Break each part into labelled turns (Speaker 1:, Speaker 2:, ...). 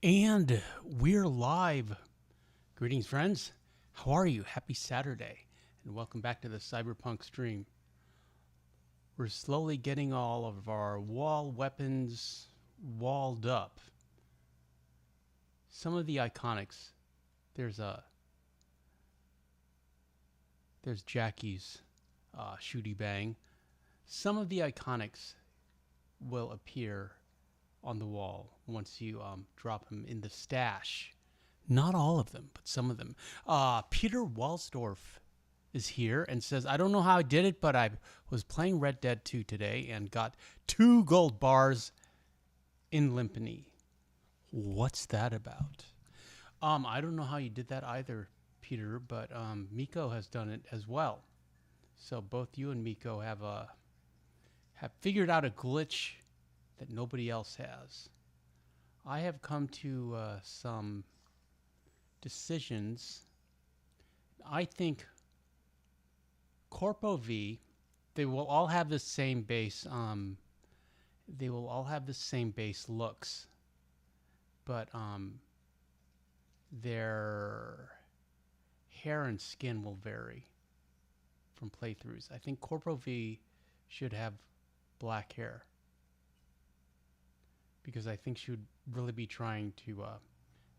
Speaker 1: And we're live. Greetings, friends. How are you? Happy Saturday, and welcome back to the Cyberpunk stream. We're slowly getting all of our wall weapons walled up. Some of the iconics. There's Jackie's shooty bang. Some of the iconics will appear on the wall once you drop them in the stash. Not all of them, but some of them. Peter Walsdorf is here and says, I don't know how I did it, but I was playing Red Dead 2 today and got 2 gold bars in Limpany. What's that about? I don't know how you did that either, Peter, but Miko has done it as well. So both you and Miko have figured out a glitch that nobody else has. I have come to some decisions. I think Corpo V, they will all have the same base. They will all have the same base looks, but their hair and skin will vary from playthroughs. I think Corpo V should have black hair, because I think she would really be trying to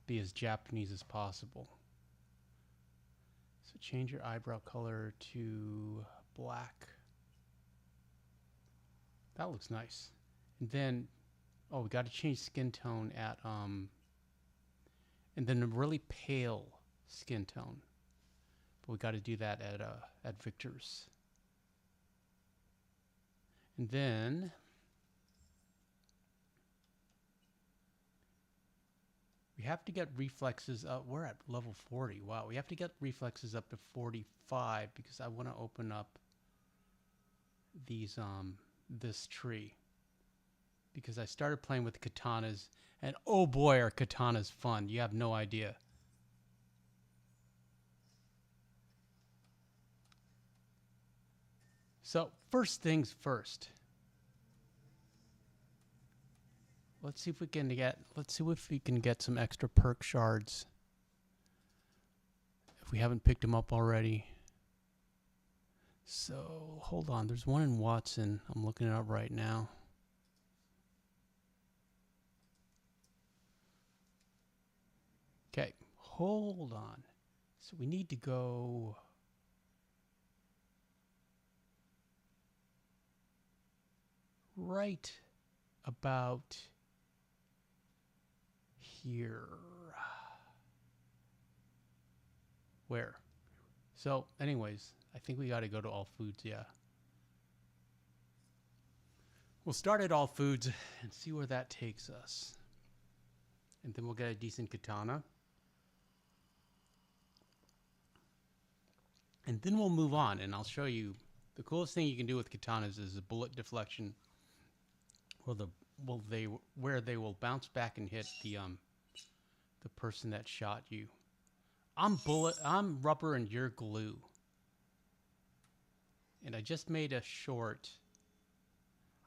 Speaker 1: be as Japanese as possible. So change your eyebrow color to black. That looks nice. And then, oh, we got to change skin tone at, and then a really pale skin tone. But we got to do that at Victor's. And then we have to get reflexes up. We're at level 40. Wow, we have to get reflexes up to 45 because I want to open up these this tree. Because I started playing with katanas, and oh boy, are katanas fun. You have no idea. So, first things first. Let's see if we can get some extra perk shards. If we haven't picked them up already. So, hold on. There's one in Watson. I'm looking it up right now. Okay, hold on. So we need to go right about here. Where? So anyways, I think we got to go to All Foods, yeah. We'll start at All Foods and see where that takes us. And then we'll get a decent katana. And then we'll move on, and I'll show you the coolest thing you can do with katanas is a bullet deflection, where they will bounce back and hit the person that shot you. I'm rubber and you're glue. And I just made a short.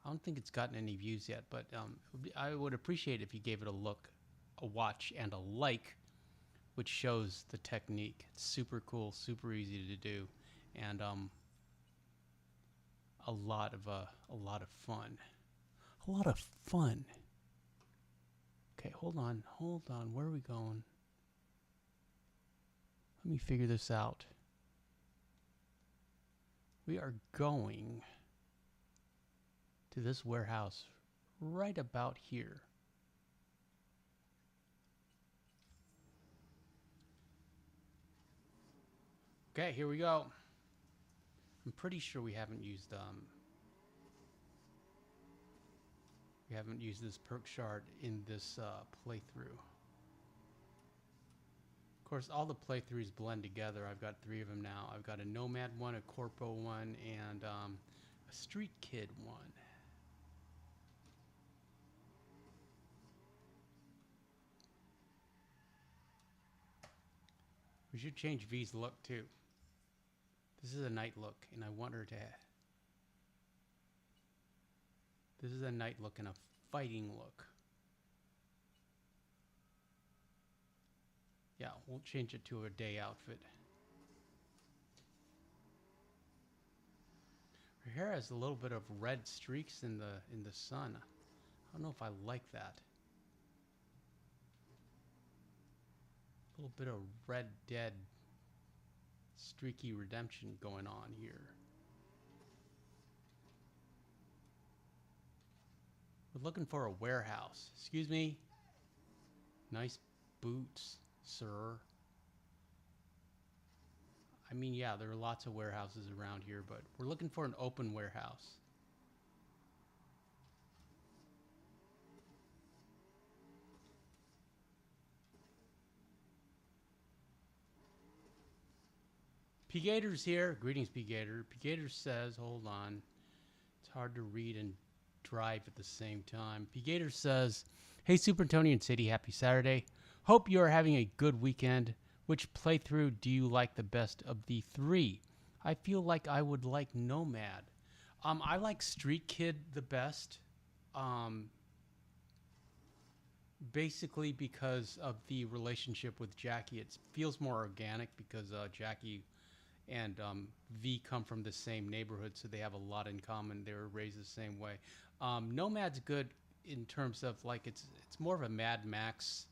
Speaker 1: I don't think it's gotten any views yet, but I would appreciate if you gave it a look, a watch, and a like, which shows the technique. It's super cool, super easy to do, and a lot of fun. A lot of fun. Okay, hold on. Where are we going? Let me figure this out. We are going to this warehouse right about here. Okay, here we go. I'm pretty sure we haven't used this perk shard in this playthrough. Of course, all the playthroughs blend together. I've got 3 of them now. I've got a Nomad one, a Corpo one, and a Street Kid one. We should change V's look too. This is a night look, and I want her to. This is a night look and a fighting look. Yeah, we'll change it to a day outfit. Her hair has a little bit of red streaks in the sun. I don't know if I like that. A little bit of Red Dead streaky redemption going on here. We're looking for a warehouse. Excuse me. Nice boots, sir. I mean, yeah, there are lots of warehouses around here, but we're looking for an open warehouse. P Gator's here. Greetings, P Gator. P Gator says, hold on. It's hard to read and drive at the same time. P Gator says, hey, Superantonio and City, happy Saturday. Hope you are having a good weekend. Which playthrough do you like the best of the three? I feel like I would like Nomad. I like Street Kid the best. Basically because of the relationship with Jackie. It feels more organic because Jackie and V come from the same neighborhood, so they have a lot in common. They were raised the same way. Nomad's good in terms of like it's more of a Mad Max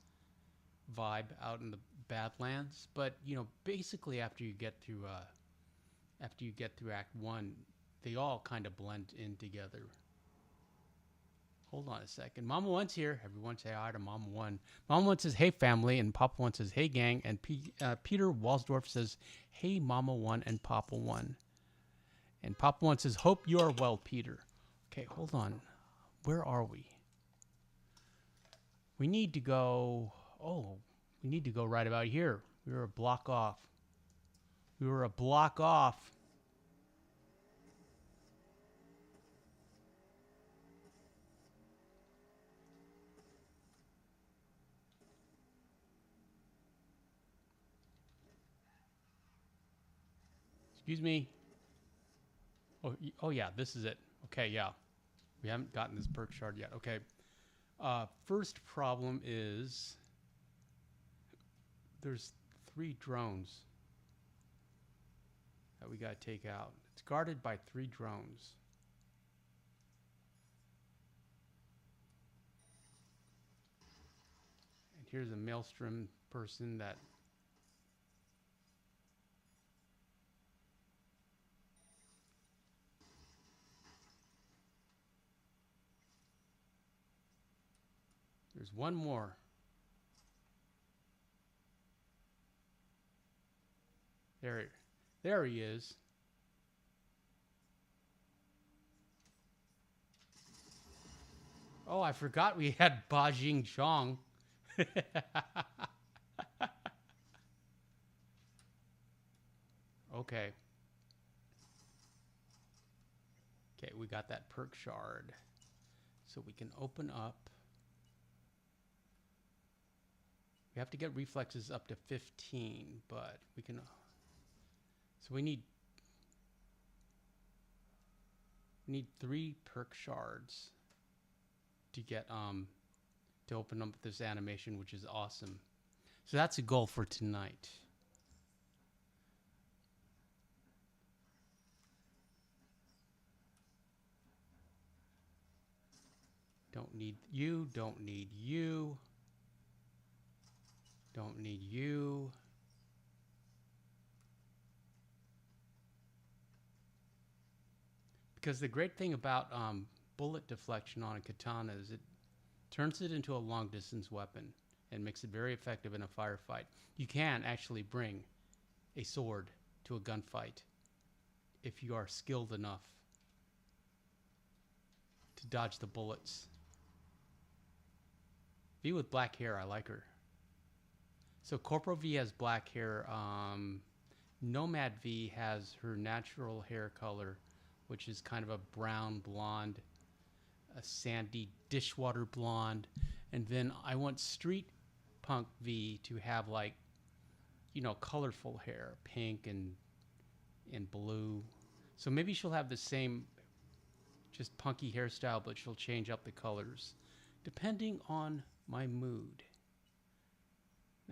Speaker 1: vibe out in the Badlands, but you know, basically after you get through Act 1, they all kind of blend in together. Hold on a second. Mama One's here. Everyone say hi to Mama One. Mama One says, hey, family, and Papa One says, hey, gang. And Peter Walsdorf says, hey, Mama One and Papa One. And Papa One says, hope you are well, Peter. Okay, hold on. Where are we? We need to go... Oh, we need to go right about here. We were a block off. We were a block off. Excuse me. Oh yeah, this is it. Okay, yeah. We haven't gotten this perk shard yet. Okay. First problem is there's 3 drones that we got to take out. It's guarded by 3 drones. And here's a Maelstrom person that... There's one more. There he is. Oh, I forgot we had Ba Jing Chong. Okay. Okay, we got that perk shard. So we can open up. We have to get reflexes up to 15, but we can... So we need 3 perk shards to get to open up this animation, which is awesome. So that's a goal for tonight. Don't need you, don't need you. Don't need you. Because the great thing about bullet deflection on a katana is it turns it into a long distance weapon and makes it very effective in a firefight. You can actually bring a sword to a gunfight if you are skilled enough to dodge the bullets. V with black hair, I like her. So Corporal V has black hair. Nomad V has her natural hair color, which is kind of a brown blonde, a sandy dishwater blonde. And then I want Street Punk V to have like, you know, colorful hair, pink and blue. So maybe she'll have the same just punky hairstyle, but she'll change up the colors depending on my mood.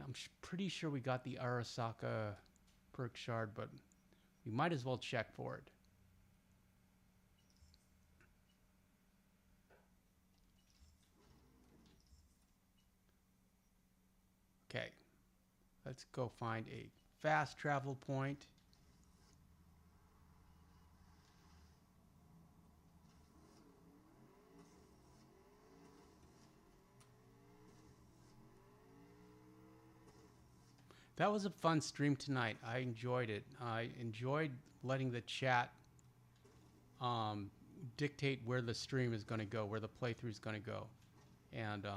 Speaker 1: I'm pretty sure we got the Arasaka perk shard, but we might as well check for it. Okay, let's go find a fast travel point. That was a fun stream tonight. I enjoyed it. I enjoyed letting the chat dictate where the stream is going to go, where the playthrough is going to go. And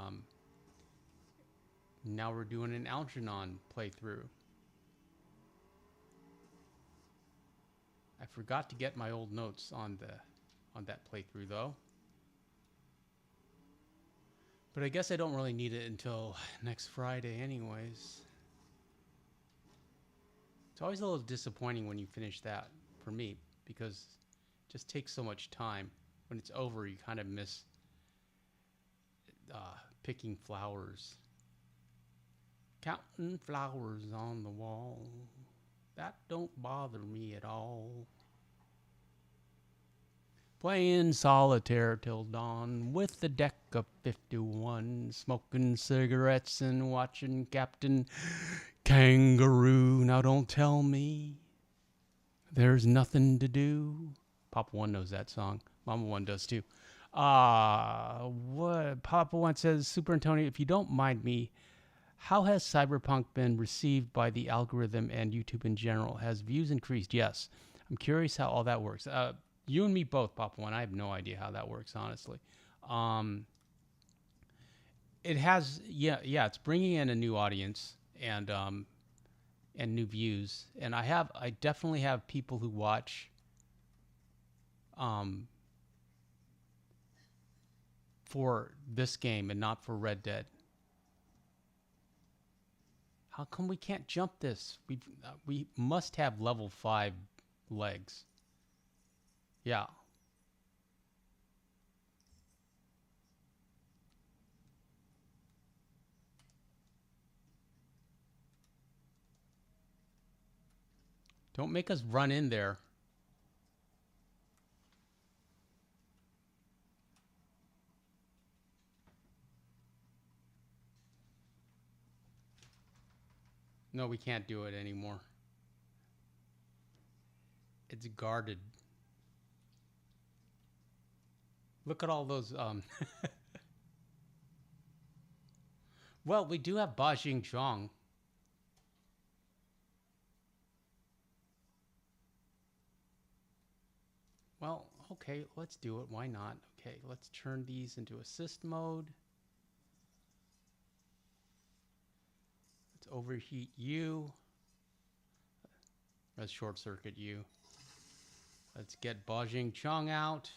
Speaker 1: now we're doing an Algernon playthrough. I forgot to get my old notes on that playthrough though. But I guess I don't really need it until next Friday anyways. It's always a little disappointing when you finish that, for me, because it just takes so much time. When it's over, you kind of miss picking flowers. Counting flowers on the wall. That don't bother me at all. Playing solitaire till dawn with the deck of 51. Smoking cigarettes and watching Captain Kangaroo. Now don't tell me there's nothing to do. Papa One knows that song. Mama One does too. What Papa One says, Super Antonio, if you don't mind me, how has Cyberpunk been received by the algorithm and YouTube in general? Has views increased? Yes. I'm curious how all that works. You and me both, Papa One. I have no idea how that works, honestly. It has, yeah, it's bringing in a new audience and new views. And I definitely have people who watch for this game and not for Red Dead. How come we can't jump this? We must have level 5 legs. Yeah. Don't make us run in there. No, we can't do it anymore. It's guarded. Look at all those well, we do have Ba Jingzhong. Well, okay, let's do it. Why not? Okay, let's turn these into assist mode. Let's overheat you. Let's short circuit you. Let's get Ba Jingzhong out.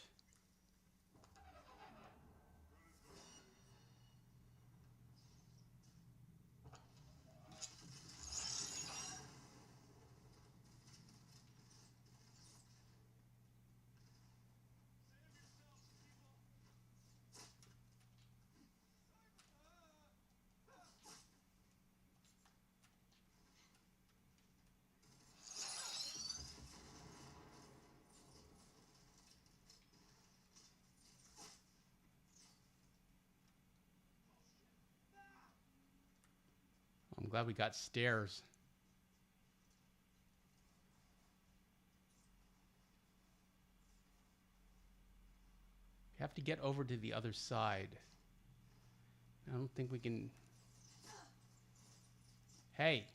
Speaker 1: I'm glad we got stairs. We have to get over to the other side. I don't think we can. Hey.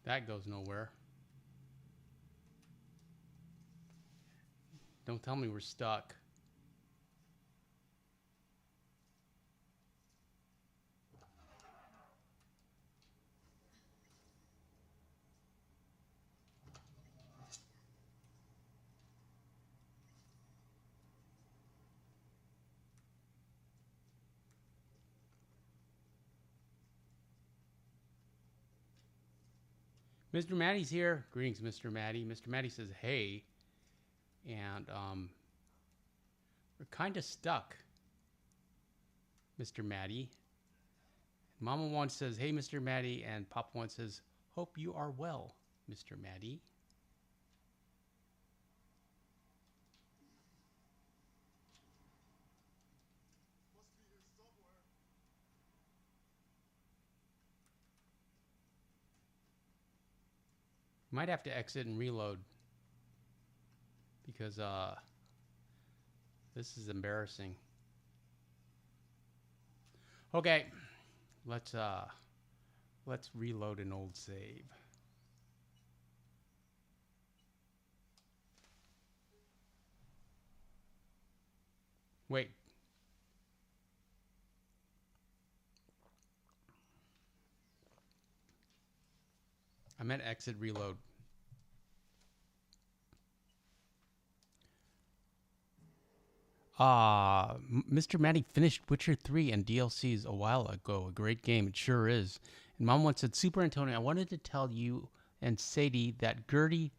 Speaker 1: That goes nowhere. Don't tell me we're stuck. Mr. Maddie's here. Greetings, Mr. Maddie. Mr. Maddie says, hey. And we're kind of stuck, Mr. Maddie. Mama One says, hey, Mr. Maddie. And Papa One says, hope you are well, Mr. Maddie. Might have to exit and reload because this is embarrassing. Okay, let's reload an old save. Wait. I meant exit reload. Mr. Maddie finished Witcher 3 and DLCs a while ago. A great game, it sure is. And Mom once said, Super Antonio, I wanted to tell you and Sadie that Gertie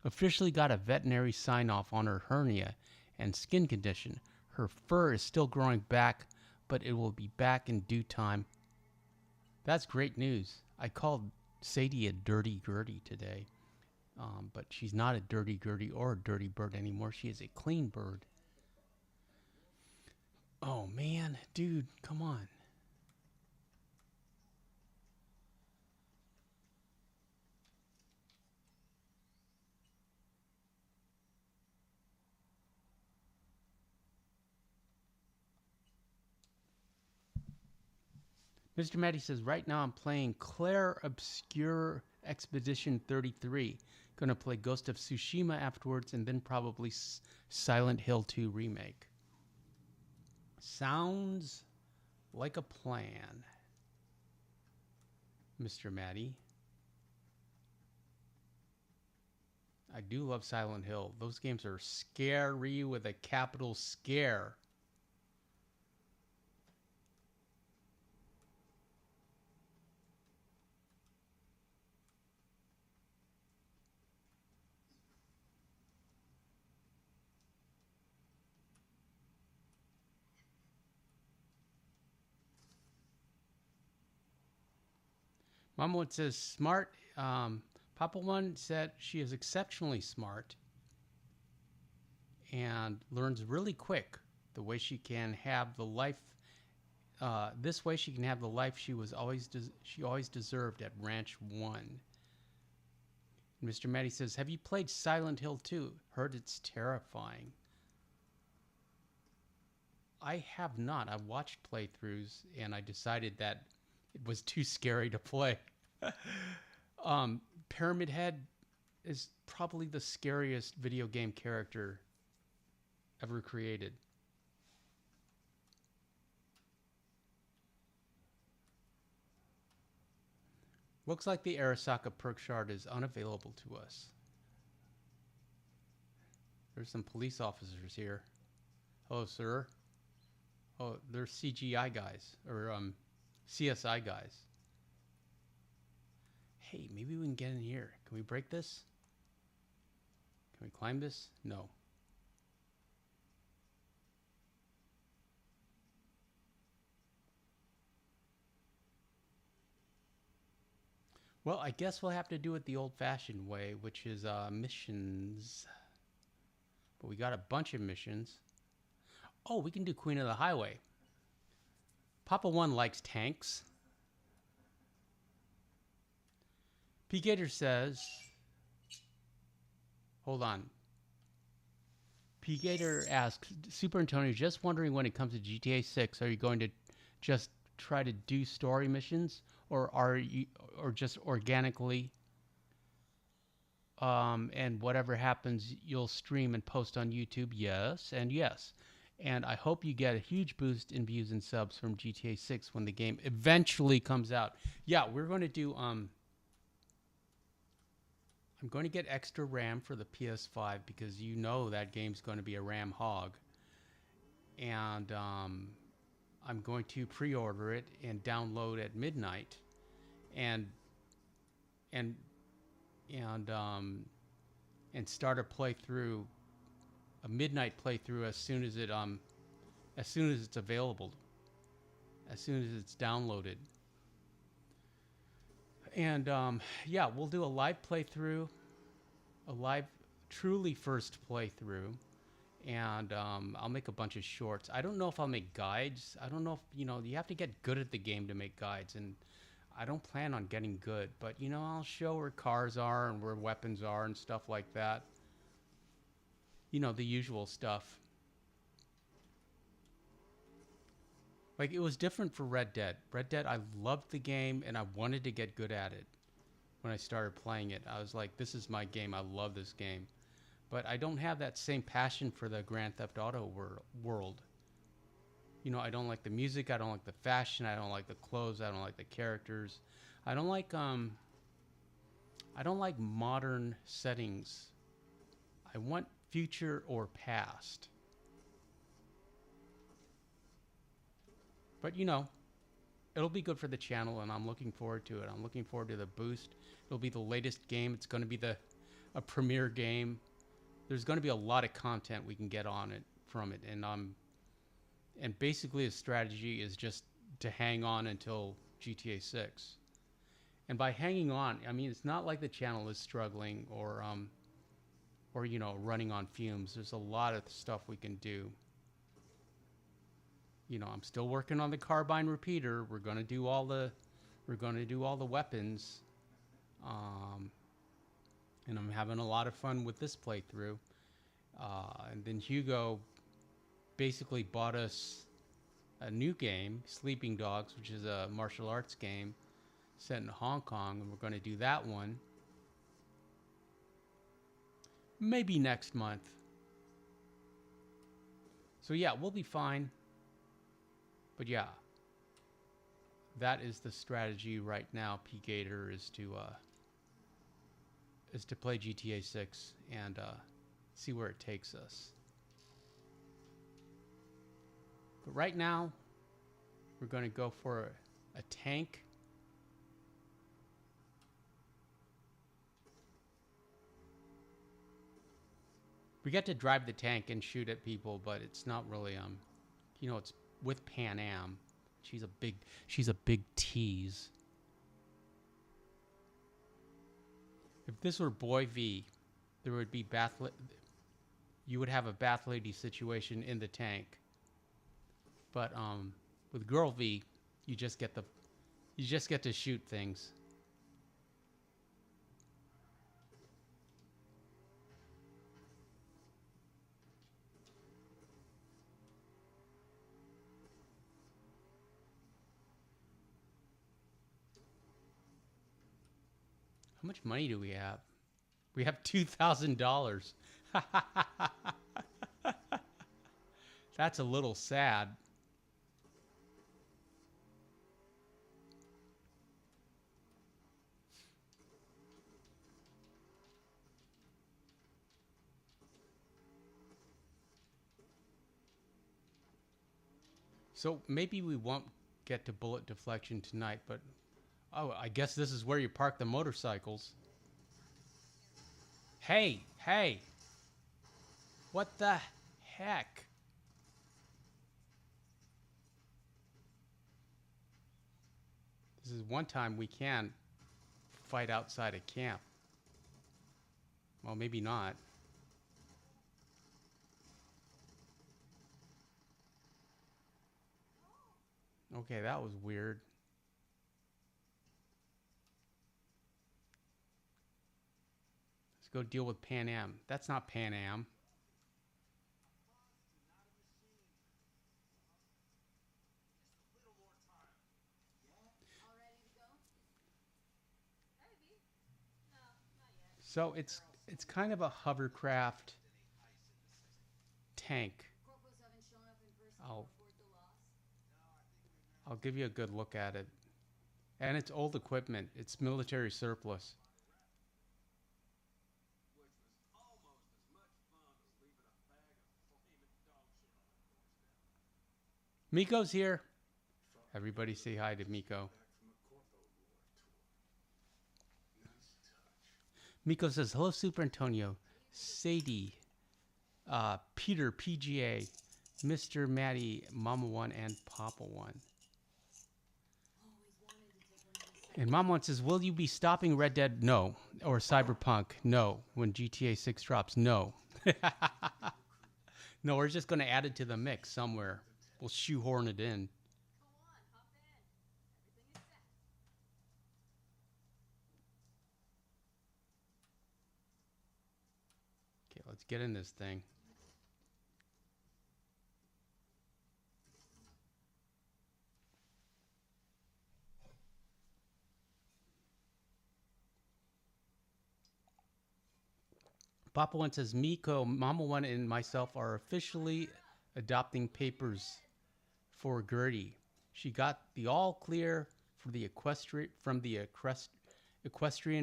Speaker 1: officially got a veterinary sign-off on her hernia and skin condition. Her fur is still growing back, but it will be back in due time. That's great news. I called Sadie a dirty Gertie today, but she's not a dirty Gertie or a dirty bird anymore. She is a clean bird. Oh, man. Dude, come on. Mr. Maddie says, right now I'm playing Claire Obscure Expedition 33. Gonna play Ghost of Tsushima afterwards and then probably Silent Hill 2 Remake. Sounds like a plan, Mr. Maddie. I do love Silent Hill. Those games are scary with a capital scare. Mama One says smart. Papa One said she is exceptionally smart and learns really quick the way she can have the life. This way she can have the life she always deserved at Ranch 1. And Mr. Maddie says, have you played Silent Hill 2? Heard it's terrifying. I have not. I watched playthroughs and I decided that it was too scary to play. Pyramid Head is probably the scariest video game character ever created. Looks like the Arasaka perk shard is unavailable to us. There's some police officers here. Hello, sir. Oh, they're CGI guys, or CSI guys. Hey, maybe we can get in here. Can we break this? Can we climb this? No. Well, I guess we'll have to do it the old-fashioned way, which is missions. But we got a bunch of missions. Oh, we can do Queen of the Highway. Papa One likes tanks. P. Gator says, hold on. P. Gator asks, Super Antonio, just wondering when it comes to GTA 6, are you going to just try to do story missions, or are you, or just organically, and whatever happens, you'll stream and post on YouTube? Yes, and yes. And I hope you get a huge boost in views and subs from GTA 6 when the game eventually comes out. Yeah, we're going to do, I'm going to get extra RAM for the PS5 because you know that game's going to be a RAM hog. And I'm going to pre-order it and download at midnight. And and start a playthrough, a midnight playthrough as soon as it's available, as soon as it's downloaded. And yeah, we'll do a live playthrough, a live, truly first playthrough, and I'll make a bunch of shorts. I don't know if I'll make guides. I don't know if, you have to get good at the game to make guides, and I don't plan on getting good, but I'll show where cars are and where weapons are and stuff like that. The usual stuff. Like, it was different for Red Dead. Red Dead, I loved the game and I wanted to get good at it. When I started playing it, I was like, this is my game. I love this game. But I don't have that same passion for the Grand Theft Auto world. I don't like the music. I don't like the fashion. I don't like the clothes. I don't like the characters. I don't like modern settings. I want future or past. But it'll be good for the channel, and I'm looking forward to it. I'm looking forward to the boost. It'll be the latest game. It's going to be a premiere game. There's going to be a lot of content we can get on it from it, and basically the strategy is just to hang on until GTA 6. And by hanging on, I mean, it's not like the channel is struggling or running on fumes. There's a lot of stuff we can do. I'm still working on the carbine repeater. We're gonna do all the weapons, and I'm having a lot of fun with this playthrough. And then Hugo basically bought us a new game, Sleeping Dogs, which is a martial arts game set in Hong Kong, and we're going to do that one maybe next month. So yeah, we'll be fine. But yeah, that is the strategy right now. P Gator is to play GTA 6 and see where it takes us. But right now, we're going to go for a tank. We get to drive the tank and shoot at people, but it's not really it's with Pan Am. She's a big tease. If this were Boy V, there would be you would have a bath lady situation in the tank. But with Girl V, you just get to shoot things. How much money do we have? We have $2,000. That's a little sad. So maybe we won't get to bullet deflection tonight, but oh, I guess this is where you park the motorcycles. Hey, what the heck? This is one time we can fight outside of camp. Well, maybe not. Okay, that was weird. Let's go deal with Pan Am. That's not Pan Am. So it's kind of a hovercraft tank. I'll give you a good look at it. And it's old equipment. It's military surplus. Miko's here. Everybody say hi to Miko. Miko says, hello, Super Antonio. Sadie, Peter, PGA, Mr. Maddie, Mama 1, and Papa 1. And Mom 1 says, will you be stopping Red Dead? No. Or Cyberpunk? No. When GTA 6 drops? No. No, we're just going to add it to the mix somewhere. We'll shoehorn it in. Okay, let's get in this thing. Papa 1 says, Miko, Mama 1, and myself are officially adopting papers for Gertie. She got the all clear for the equestrian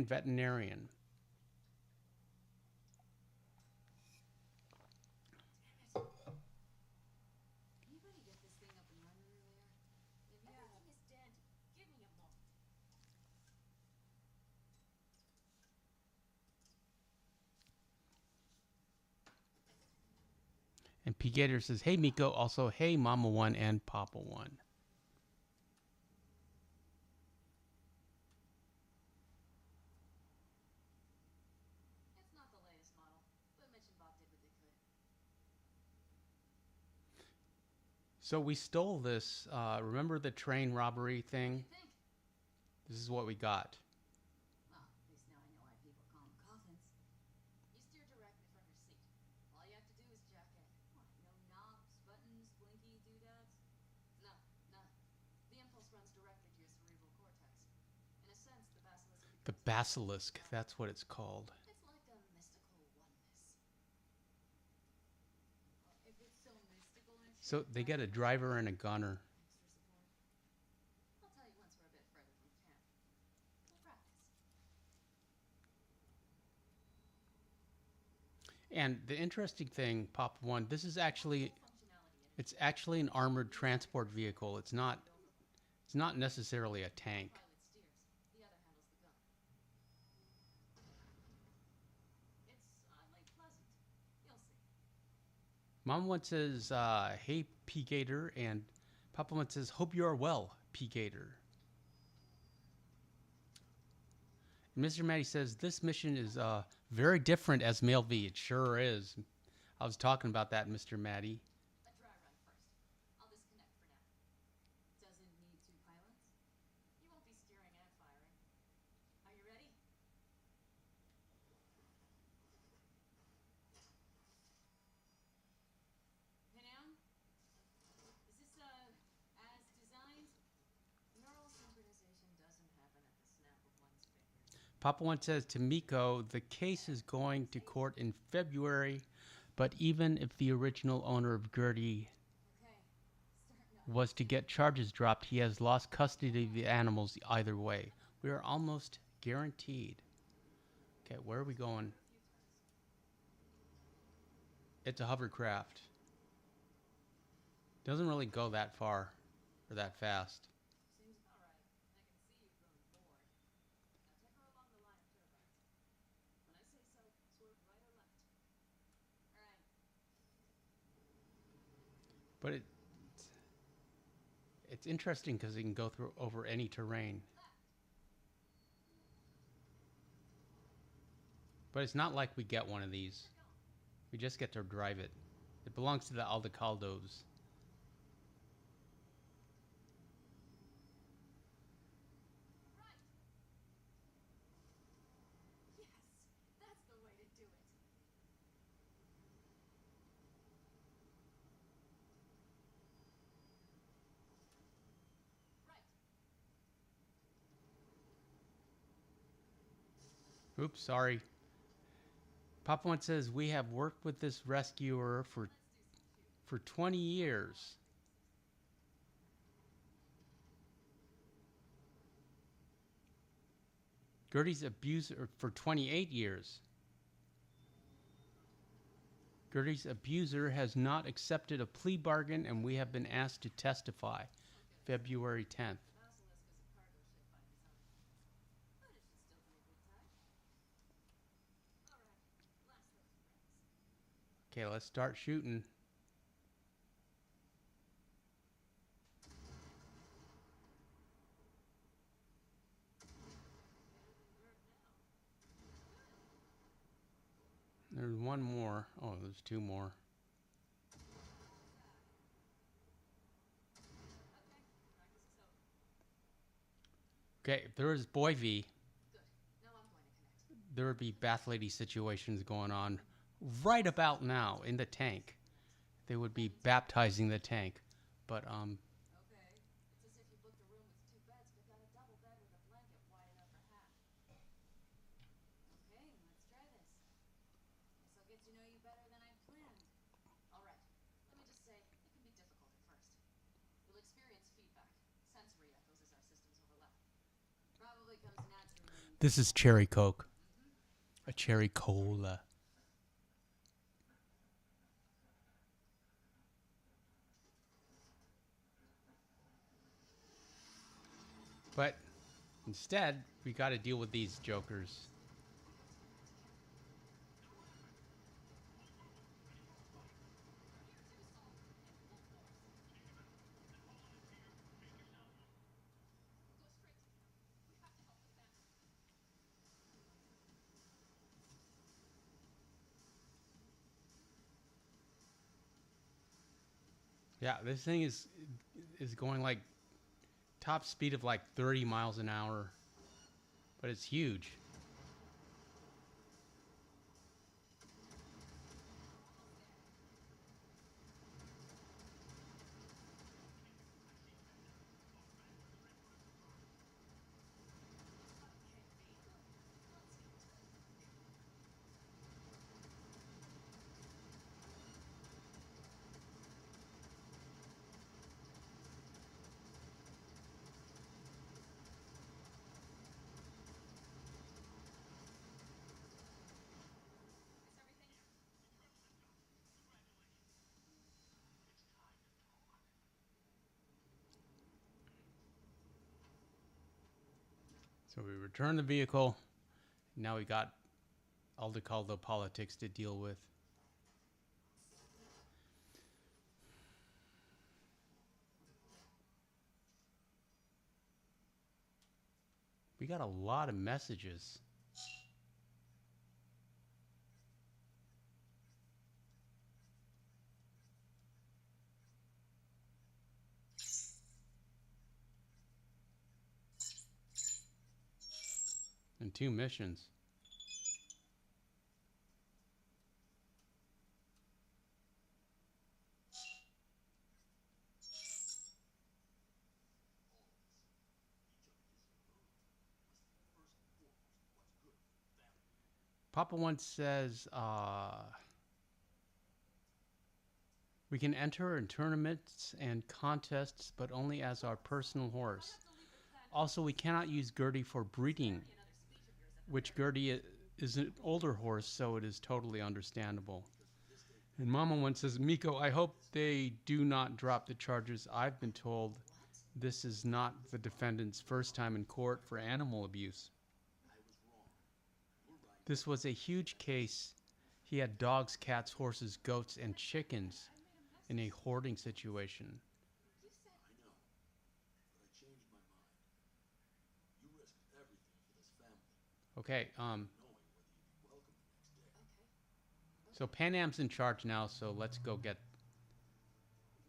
Speaker 1: veterinarian. And P. Gator says, hey, Miko. Also, hey, Mama 1 and Papa 1. So we stole this. Remember the train robbery thing? This is what we got. The basilisk, that's what it's called. So they get a driver and a gunner. And the interesting thing, Pop 1, this is actually, it's actually an armored transport vehicle. It's not necessarily a tank. Mom 1 says, hey, P. Gator, and Papa 1 says, hope you are well, P. Gator. And Mr. Maddie says, this mission is very different as Male V. It sure is. I was talking about that, Mr. Maddie. Papa 1 says to Miko, the case is going to court in February, but even if the original owner of Gertie was to get charges dropped, he has lost custody of the animals either way. We are almost guaranteed. Okay, where are we going? It's a hovercraft. Doesn't really go that far or that fast. But it's interesting because it can go through over any terrain. But it's not like we get one of these. We just get to drive it. It belongs to the Aldecaldos. Oops, sorry. Papa 1 says, we have worked with this rescuer for 20 years. Gertie's abuser for 28 years. Gertie's abuser has not accepted a plea bargain, and we have been asked to testify. February 10th. Okay, let's start shooting. There's one more. Oh, there's two more. Okay, if there was Boy V, there would be bath lady situations going on right about now in the tank. They would be baptizing the tank. But, this is cherry Coke. A cherry cola. But instead, we got to deal with these jokers. Yeah, this thing is going like top speed of like 30 miles an hour. But it's huge. So we return the vehicle. Now we got Aldecaldo politics to deal with. We got a lot of messages. And 2 missions. Papa once says, we can enter in tournaments and contests, but only as our personal horse. Also, we cannot use Gertie for breeding, which Gertie is an older horse, so it is totally understandable. And Mama once says, Miko, I hope they do not drop the charges. I've been told this is not the defendant's first time in court for animal abuse. This was a huge case. He had dogs, cats, horses, goats, and chickens in a hoarding situation. Okay, so Pan Am's in charge now, so let's go get...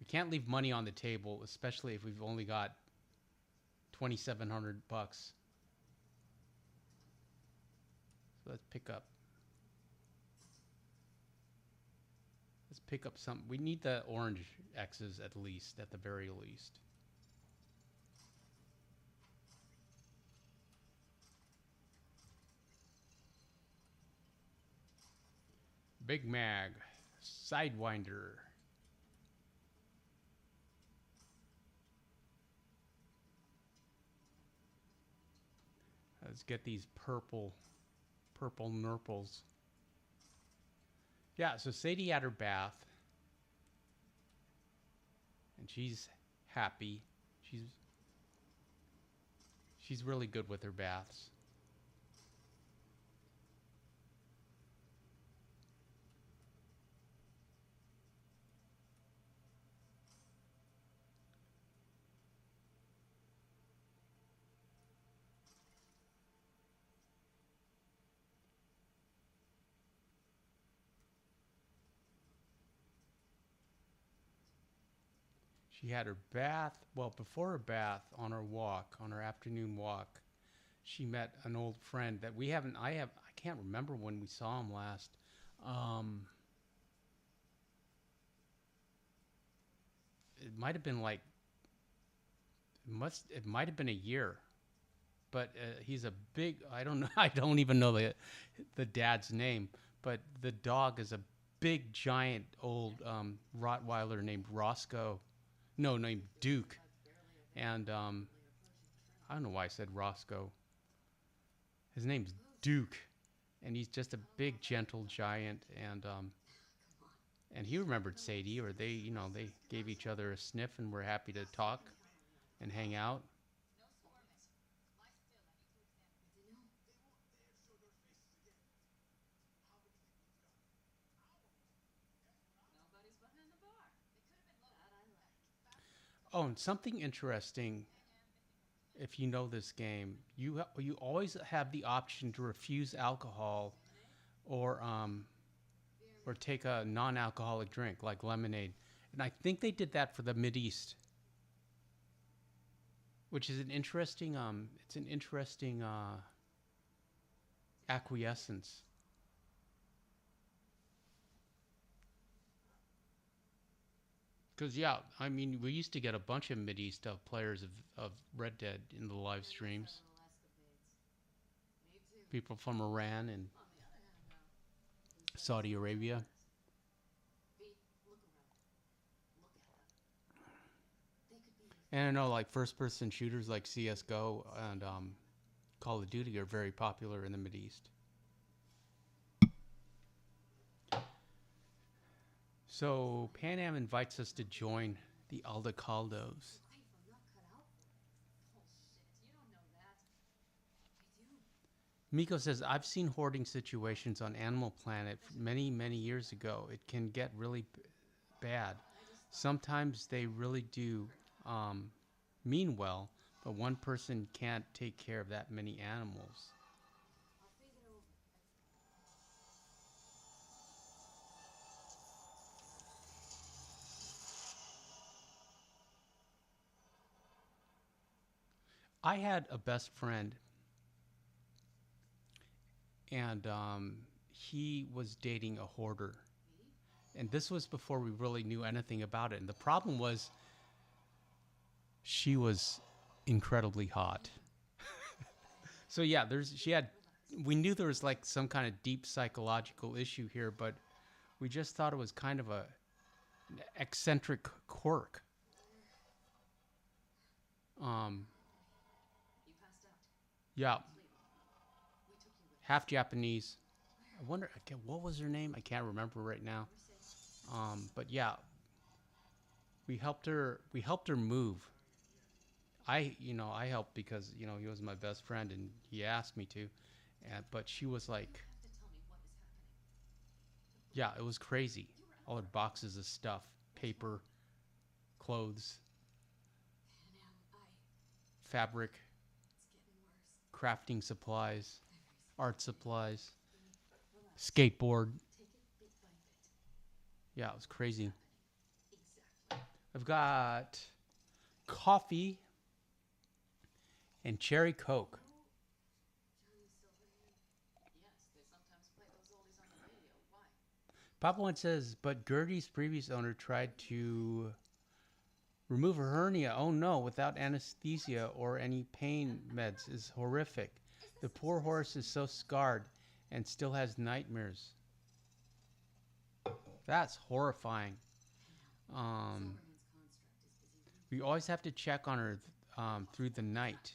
Speaker 1: We can't leave money on the table, especially if we've only got 2,700 bucks. So let's pick up. Let's pick up some. We need the orange X's at least, at the very least. Big Mag, Sidewinder. Let's get these purple nurples. Yeah, so Sadie had her bath. And she's happy. She's really good with her baths. She had her bath. Well, before her bath, on her walk, on her afternoon walk, she met an old friend that we haven't. I can't remember when we saw him last. Um, it might have been like it might have been a year, but he's a big. I don't know. I don't even know the dad's name, but the dog is a big, giant, old Rottweiler named Roscoe. No, named Duke, and I don't know why I said Roscoe. His name's Duke, and he's just a big, gentle giant, and he remembered Sadie, or they gave each other a sniff and were happy to talk and hang out. Oh, and something interesting, if you know this game, you always have the option to refuse alcohol, or or take a non-alcoholic drink like lemonade, and I think they did that for the Mideast, which is an interesting it's an interesting acquiescence. Because yeah, I mean, we used to get a bunch of Mideast players of Red Dead in the live streams. People from Iran and Saudi Arabia. And I know like first-person shooters like CS:GO and Call of Duty are very popular in the Mideast. So Pan Am invites us to join the Aldecaldos. Miko says, I've seen hoarding situations on Animal Planet many, many years ago. It can get really bad. Sometimes they really do mean well, but one person can't take care of that many animals. I had a best friend, and he was dating a hoarder. And this was before we really knew anything about it. And the problem was she was incredibly hot. So yeah, we knew there was like some kind of deep psychological issue here, but we just thought it was kind of an eccentric quirk. Um, yeah, half Japanese. I wonder, what was her name? I can't remember right now. But yeah, we helped her. We helped her move. I helped because he was my best friend and he asked me to, but she was like, yeah, it was crazy. All her boxes of stuff, paper, clothes, fabric, crafting supplies, art supplies, skateboard. Yeah, it was crazy. I've got coffee and cherry Coke. Papa One says, but Gertie's previous owner tried to remove her hernia. Oh no, without anesthesia or any pain meds is horrific. The poor horse is so scarred and still has nightmares. That's horrifying. Um, we always have to check on her through the night.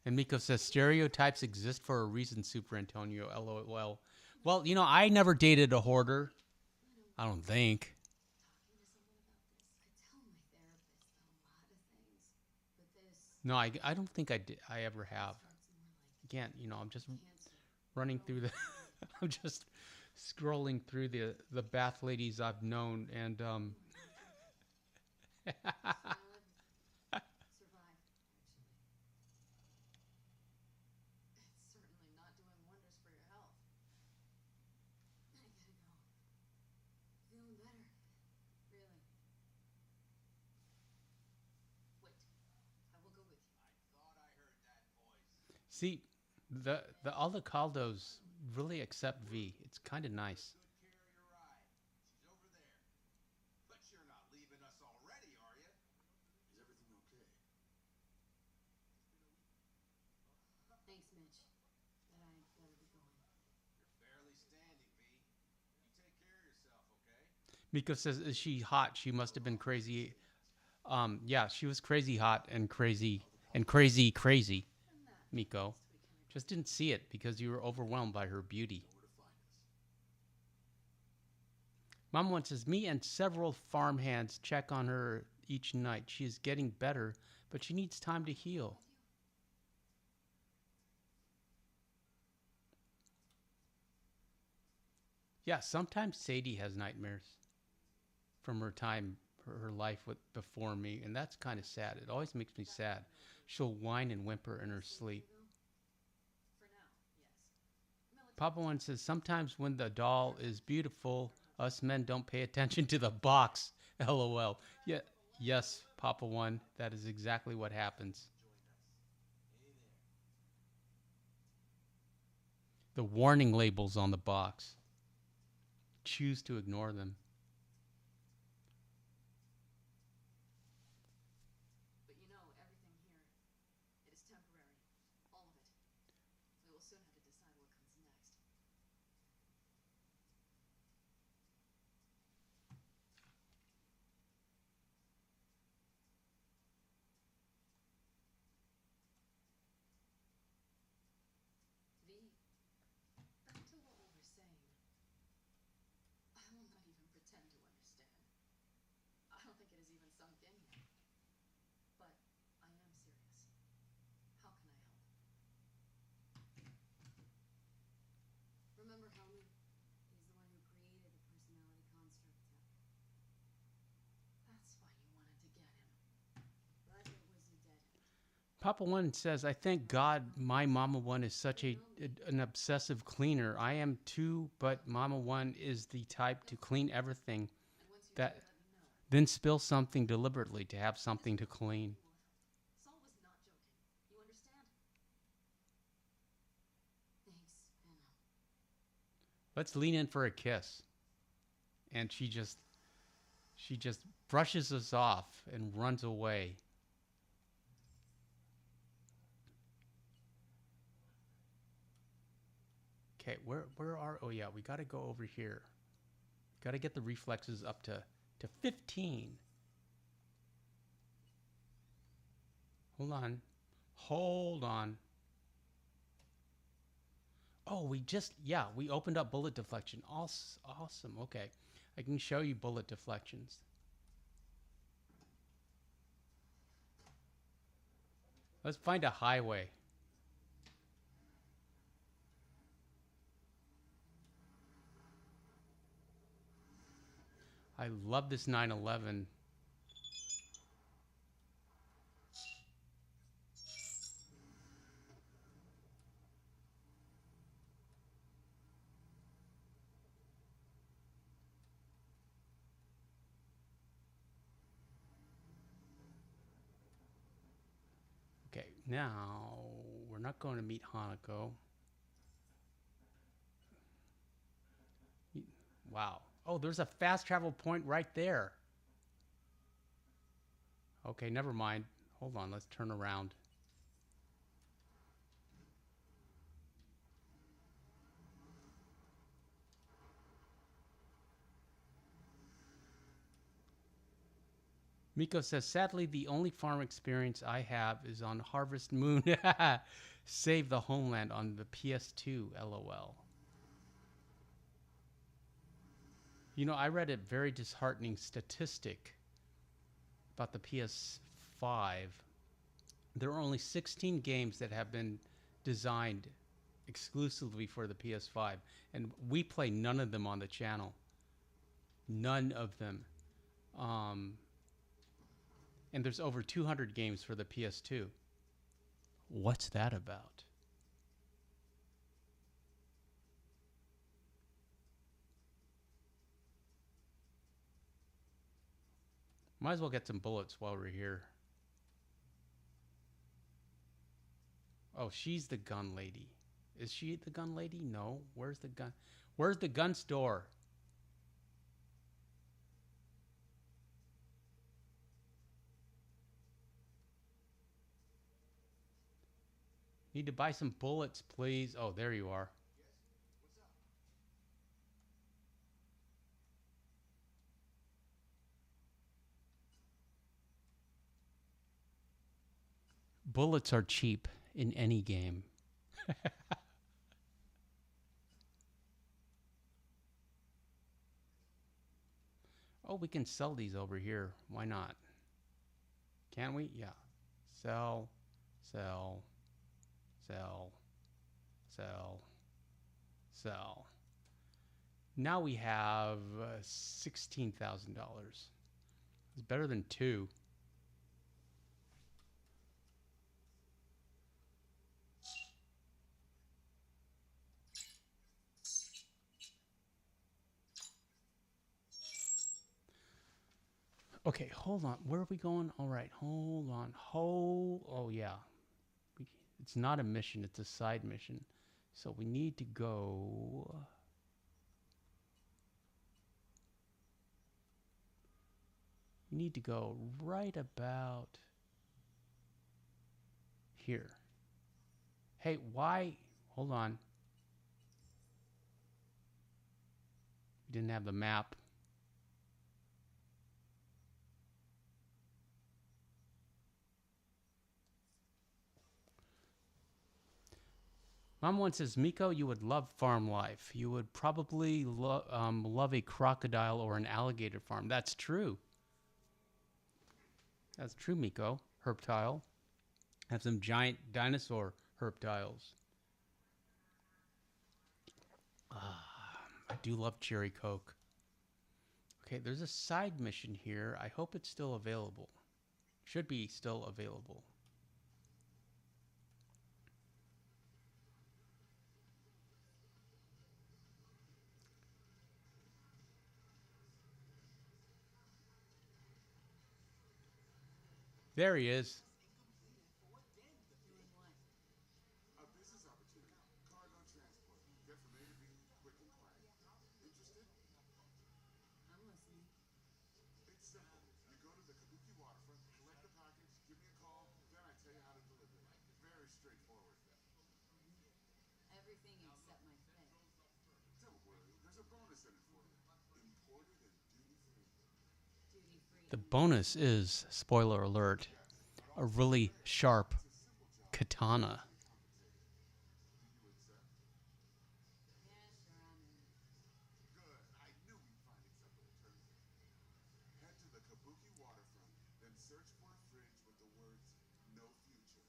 Speaker 1: And Miko says, stereotypes exist for a reason, Super Antonio. LOL. Well, I never dated a hoarder. I don't think. No, I don't think I ever have. Again, I'm just running through the I'm just scrolling through the bath ladies I've known, and See, the all the Caldos really accept V. It's kind of nice.
Speaker 2: Good care of your eye. She's over there. But you're not leaving us already, are you? Is everything okay?
Speaker 3: Thanks, Mitch. But I better be going.
Speaker 2: You're barely standing, V. You take care of yourself, okay?
Speaker 1: Miko says, "Is she hot? She must have been crazy." Yeah, she was crazy hot and crazy and crazy crazy.
Speaker 3: And that
Speaker 1: Miko
Speaker 3: least we can agree.
Speaker 1: just didn't see it because you were overwhelmed by her beauty.
Speaker 2: Know where to find us.
Speaker 1: Mom once says, "Me and several farmhands check on her each night. She is getting better, but she needs time to heal." Yeah, sometimes Sadie has nightmares from her time, her life with before me, and that's kind of sad. It always makes me sad. She'll whine and whimper in her sleep.
Speaker 3: For now, yes. Military
Speaker 1: Papa one says, "Sometimes when the doll is beautiful, us men don't pay attention to the box." LOL. Yeah, yes, Papa one, that is exactly what happens. The warning labels on the box. Choose to ignore them.
Speaker 3: But you know, everything here, it is temporary. All of it. We will soon have to decide what comes next. V, back to what we were saying. I will not even pretend to understand. I don't think it has even sunk in yet. But I am serious. How can I help? Remember Helmy? He's the one who created the personality construct tech. That's why you wanted to get him. But it was a dead end.
Speaker 1: Papa one says, "I thank God my Mama one is such an obsessive cleaner. I am too, but Mama one is the type to clean everything,
Speaker 3: And once you
Speaker 1: that
Speaker 3: do, let me know.
Speaker 1: then spill something deliberately to have something to clean."
Speaker 3: Saul was not joking. You understand? Thanks, Venom.
Speaker 1: Let's lean in for a kiss. And she just brushes us off and runs away. Okay, where are, oh yeah, we got to go over here. Got to get the reflexes up to 15. Hold on. Hold on. Oh, we opened up bullet deflection. Awesome. Okay. I can show you bullet deflections. Let's find a highway. I love this 911. Okay, now we're not going to meet Hanako. Wow. Oh, there's a fast travel point right there. Okay, never mind. Hold on, let's turn around. Miko says, "Sadly, the only farm experience I have is on Harvest Moon. Save the Homeland on the PS2, LOL." You know, I read a very disheartening statistic about the PS5. There are only 16 games that have been designed exclusively for the PS5, and we play none of them on the channel. None of them. Um, and there's over 200 games for the PS2. What's that about? Might as well get some bullets while we're here. Oh, she's the gun lady. Is she the gun lady? No. Where's the gun? Where's the gun store? Need to buy some bullets, please. Oh, there you are. Bullets are cheap in any game. Oh, we can sell these over here. Why not? Can we? Yeah. Sell, sell, sell, sell, sell. Now we have $16,000. It's better than 2. Okay, hold on. Where are we going? All right, hold on. Oh, yeah. It's not a mission, it's a side mission. So we need to go. We need to go right about here. Hey, why? Hold on. We didn't have the map. Mom once says, Miko, you would love farm life. You would probably love a crocodile or an alligator farm. That's true. That's true, Miko. Herptile. Have some giant dinosaur herptiles. I do love cherry coke. Okay, there's a side mission here. I hope it's still available. Should be still available. There he is.
Speaker 2: A business opportunity. Cargo transport. Get from A to B, quick and quiet. Interested?
Speaker 3: I'm listening.
Speaker 2: It's simple. You go to the Kabuki waterfront, collect the package, give me a call, then I tell you how to deliver it. Very straightforward.
Speaker 3: Everything except my pay.
Speaker 2: Don't worry, there's a bonus in it for you. Imported and duty-free.
Speaker 3: Duty free.
Speaker 1: The bonus is, spoiler alert, a really sharp katana.
Speaker 2: Do you accept?
Speaker 3: Yeah, sure, I'm in.
Speaker 2: Good. I knew we'd find acceptable terms. Head to the Kabuki waterfront, then search for a fridge with the words "No future."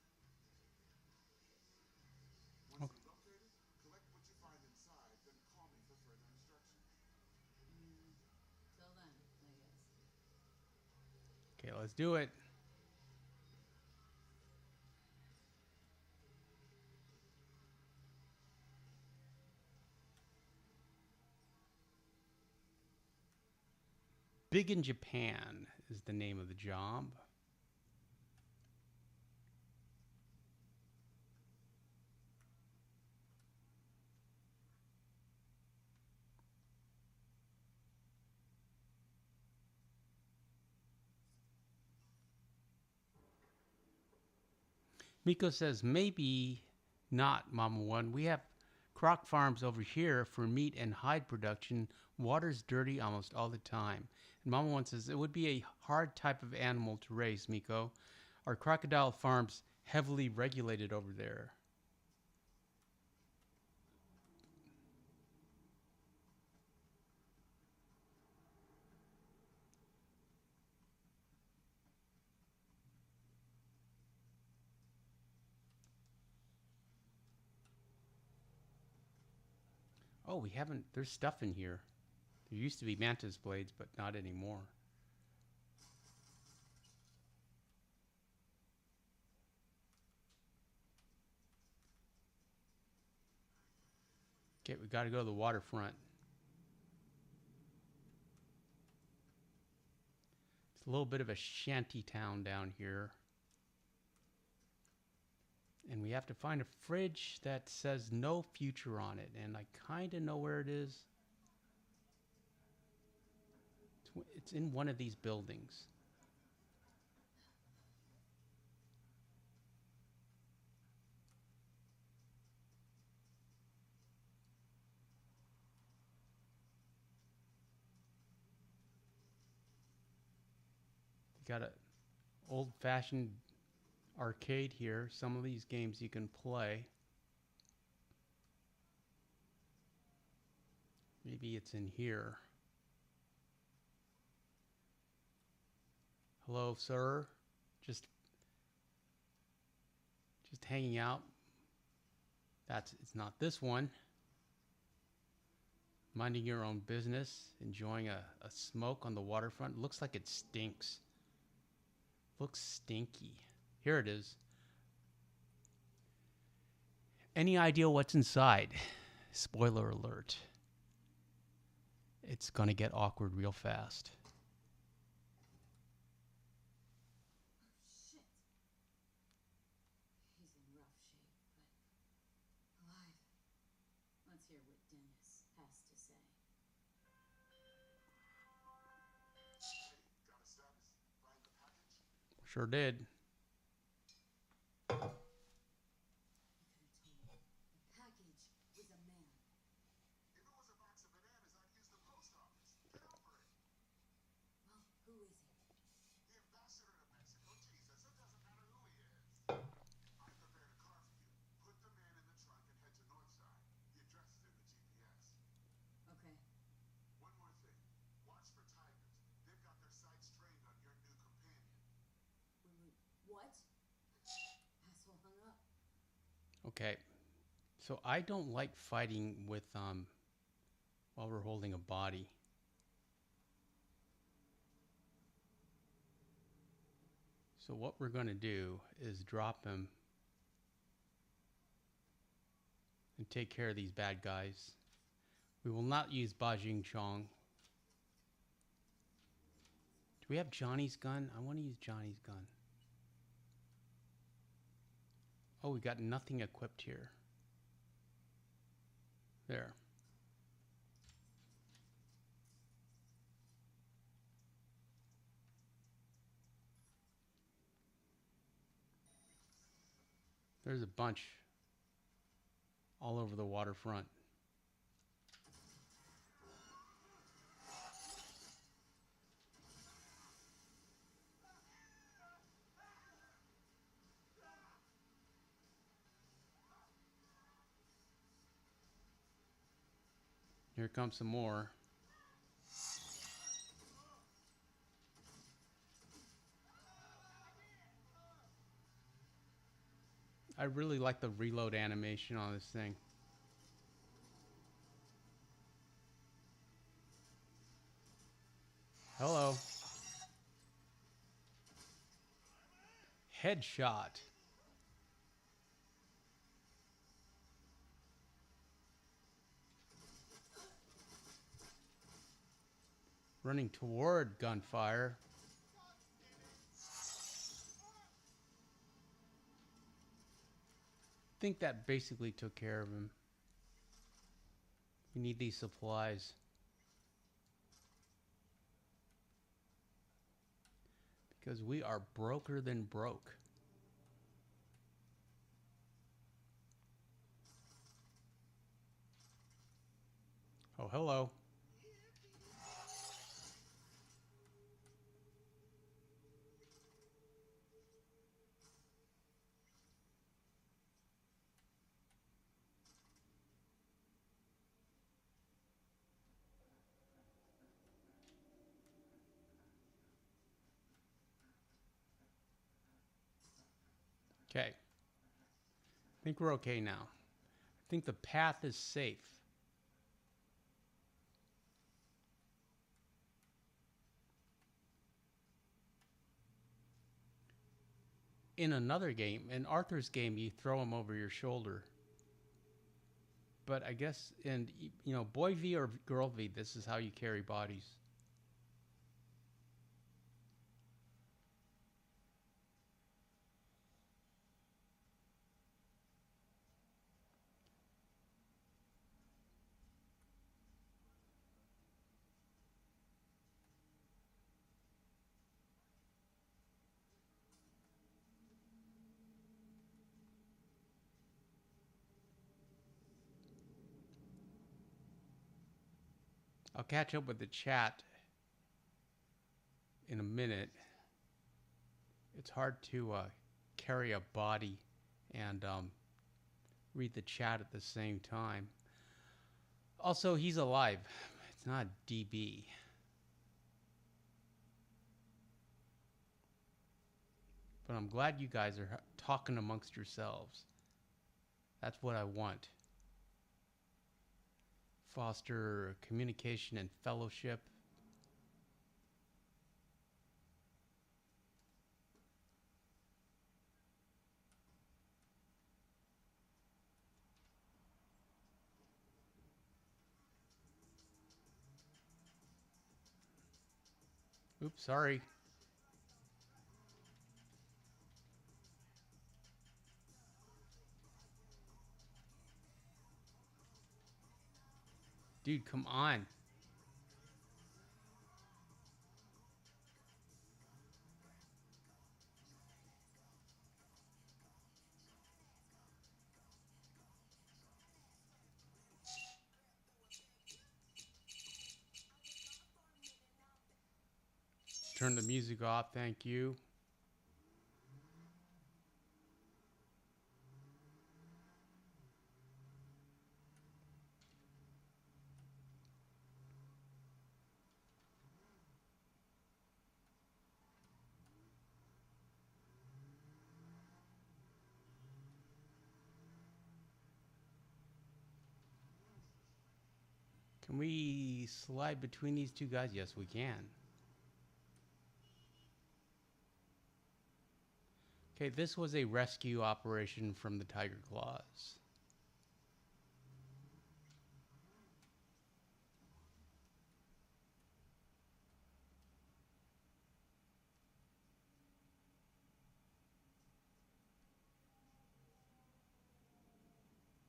Speaker 2: Once you locate it, collect what you find inside, then call me for further instructions.
Speaker 3: Till then, I guess.
Speaker 1: Okay, let's do it. Big in Japan is the name of the job. Miko says, maybe not, Mama One. We have croc farms over here for meat and hide production. Water's dirty almost all the time. And Mama One says, it would be a hard type of animal to raise, Miko. Are crocodile farms heavily regulated over there? Oh, we haven't. There's stuff in here. There used to be mantis blades, but not anymore. Okay, we got to go to the waterfront. It's a little bit of a shanty town down here. And we have to find a fridge that says no future on it. And I kind of know where it is. It's in one of these buildings. Got a old-fashioned arcade here. Some of these games you can play. Maybe it's in here. Hello, sir. Just hanging out. It's not this one. Minding your own business, enjoying a smoke on the waterfront. Looks like it stinks. Looks stinky. Here it is. Any idea what's inside? Spoiler alert. It's gonna get awkward real fast.
Speaker 3: Shit. He's in rough shape, but alive. Let's hear what Dennis has to say.
Speaker 2: Got a status? Find the package?
Speaker 1: Sure did.
Speaker 3: You could have told me. The package was a man.
Speaker 2: If it was a box of bananas, I'd use the post office. Get over it.
Speaker 3: Well, who is he?
Speaker 2: The ambassador to Mexico. Jesus, it doesn't matter who he is. I prepared a car for you. Put the man in the trunk and head to Northside. The address is in the GPS.
Speaker 3: Okay.
Speaker 2: One more thing. Watch for tigers. They've got their sights trained on your new companion.
Speaker 3: What? Asshole hung up.
Speaker 1: Okay. So I don't like fighting with while we're holding a body. So what we're going to do is drop him and take care of these bad guys. We will not use Bajing Chong. Do we have Johnny's gun? I want to use Johnny's gun. Oh, we got nothing equipped here. There. There's a bunch all over the waterfront. Here comes some more. I really like the reload animation on this thing. Hello. Headshot. Running toward gunfire. I think that basically took care of him. We need these supplies. Because we are broker than broke. Oh, hello. Okay. I think we're okay now. I think the path is safe. In another game, in Arthur's game, you throw him over your shoulder. But I guess in, Boy V or Girl V, this is how you carry bodies. I'll catch up with the chat in a minute. It's hard to carry a body and read the chat at the same time. Also, he's alive. It's not DB. But I'm glad you guys are talking amongst yourselves. That's what I want. Foster communication and fellowship. Oops, sorry. Dude, come on. Turn the music off, thank you. Can we slide between these two guys? Yes, we can. Okay, this was a rescue operation from the Tiger Claws.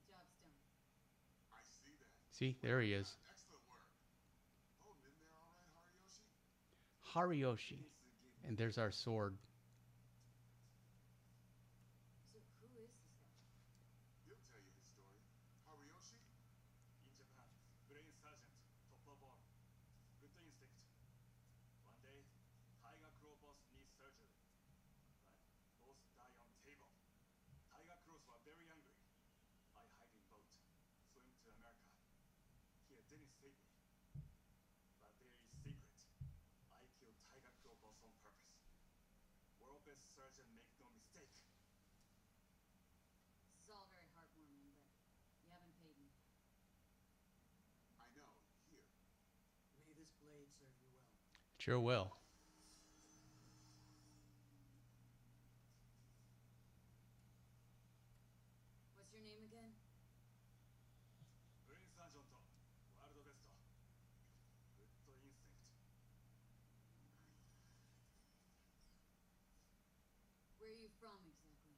Speaker 3: Job's done.
Speaker 2: I see that.
Speaker 1: See, there he is.
Speaker 2: Excellent work. Holding in there all right, Hariyoshi?
Speaker 1: Hariyoshi. And there's our sword.
Speaker 3: So who is this guy?
Speaker 2: He'll tell you his story. Hariyoshi?
Speaker 4: In Japan, brain surgeon, top of all. Good instinct. One day, Tiger Claw boss needs surgery. But both die on table. Tiger Claws were very angry. I hide in boat, swim to America. Here didn't save me. But there is secret. I killed Tiger Claw boss on purpose. World best surgeon make no mistake.
Speaker 3: This is all very heartwarming, but you haven't paid me.
Speaker 2: I know. Here.
Speaker 5: May this blade serve you well.
Speaker 1: Sure will.
Speaker 3: What's your name again?
Speaker 4: Brain surgeon to world best. Good instinct.
Speaker 3: Where are you from exactly?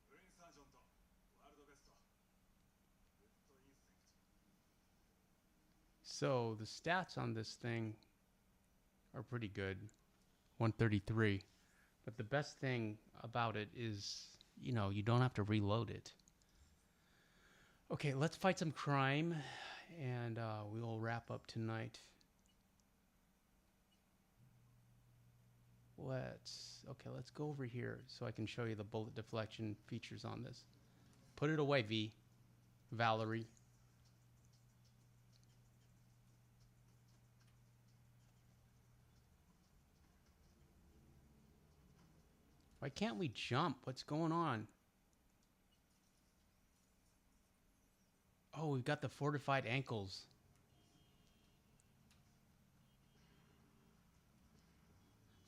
Speaker 4: Brain surgeon to world best. Good instinct.
Speaker 1: So the stats on this thing are pretty good. 133. But the best thing about it is, you know, you don't have to reload it. Okay, let's fight some crime, and we'll wrap up tonight. Let's go over here so I can show you the bullet deflection features on this. Put it away, Valerie. Why can't we jump? What's going on? Oh, we've got the fortified ankles.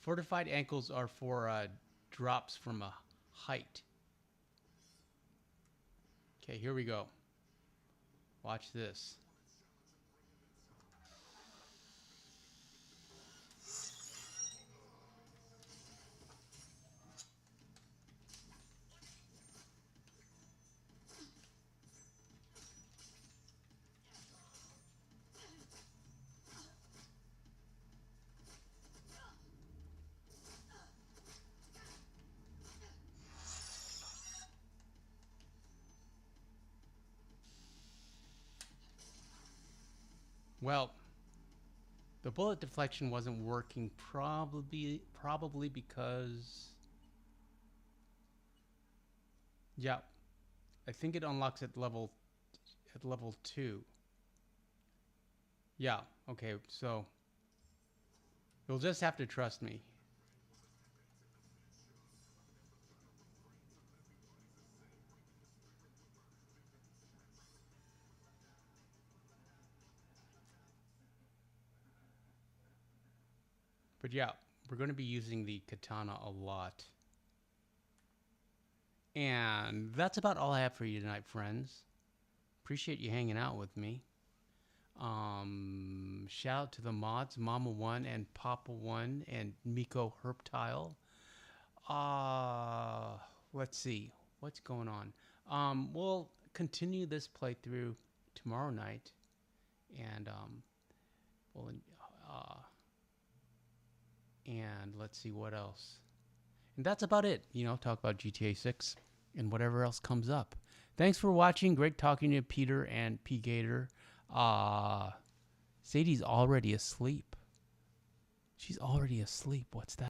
Speaker 1: Fortified ankles are for drops from a height. Okay, here we go. Watch this. Well, the bullet deflection wasn't working, probably because, yeah, I think it unlocks at level 2. Yeah, okay, so you'll just have to trust me. But yeah, we're going to be using the katana a lot. And that's about all I have for you tonight, friends. Appreciate you hanging out with me. Shout out to the mods, Mama1 and Papa1 and Miko Herptile. Let's see. What's going on? We'll continue this playthrough tomorrow night. And, and let's see what else. And that's about it. You know, talk about GTA 6 and whatever else comes up. Thanks for watching. Great talking to Peter and P Gator. Sadie's already asleep. She's already asleep. What's that?